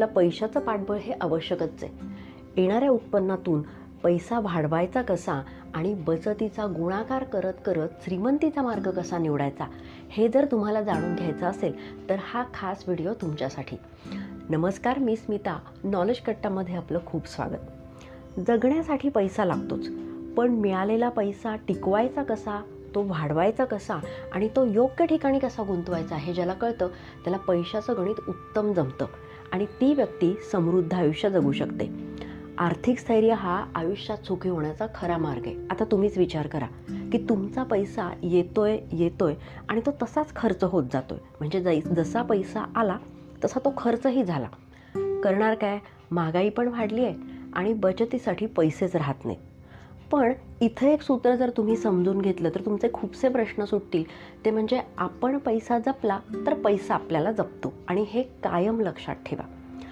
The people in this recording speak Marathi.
आयुष्यातलं पैशाचं पाठबळ हे आवश्यकच आहे. येणाऱ्या उत्पन्नातून पैसा वाढवायचा कसा आणि बचतीचा गुणाकार करत करत श्रीमंतीचा मार्ग कसा निवडायचा, हे जर तुम्हाला जाणून घ्यायचं असेल तर हा खास व्हिडिओ तुमच्यासाठी. नमस्कार, मी स्मिता. नॉलेज कट्टामध्ये आपलं खूप स्वागत. जगण्यासाठी पैसा लागतोच, पण मिळालेला पैसा टिकवायचा कसा, तो वाढवायचा कसा आणि तो योग्य ठिकाणी कसा गुंतवायचा हे ज्याला कळतं त्याला पैशाचं गणित उत्तम जमतं आणि ती व्यक्ती समृद्ध आयुष्य जगू शकते. आर्थिक स्थैर्य हा आयुष्यात सुखी होण्याचा खरा मार्ग आहे. आता तुम्हीच विचार करा की तुमचा पैसा येतोय आणि तो तसाच खर्च होत जातोय. म्हणजे जसा पैसा आला तसा तो खर्चही झाला. करणार काय? महागाई पण वाढली आहे आणि बचतीसाठी पैसेच राहत नाहीत. पण इथं एक सूत्र जर तुम्ही समजून घेतलं तर तुमचे खूपसे प्रश्न सुटतील. ते म्हणजे आपण पैसा जपला तर पैसा आपल्याला जपतो. आणि हे कायम लक्षात ठेवा.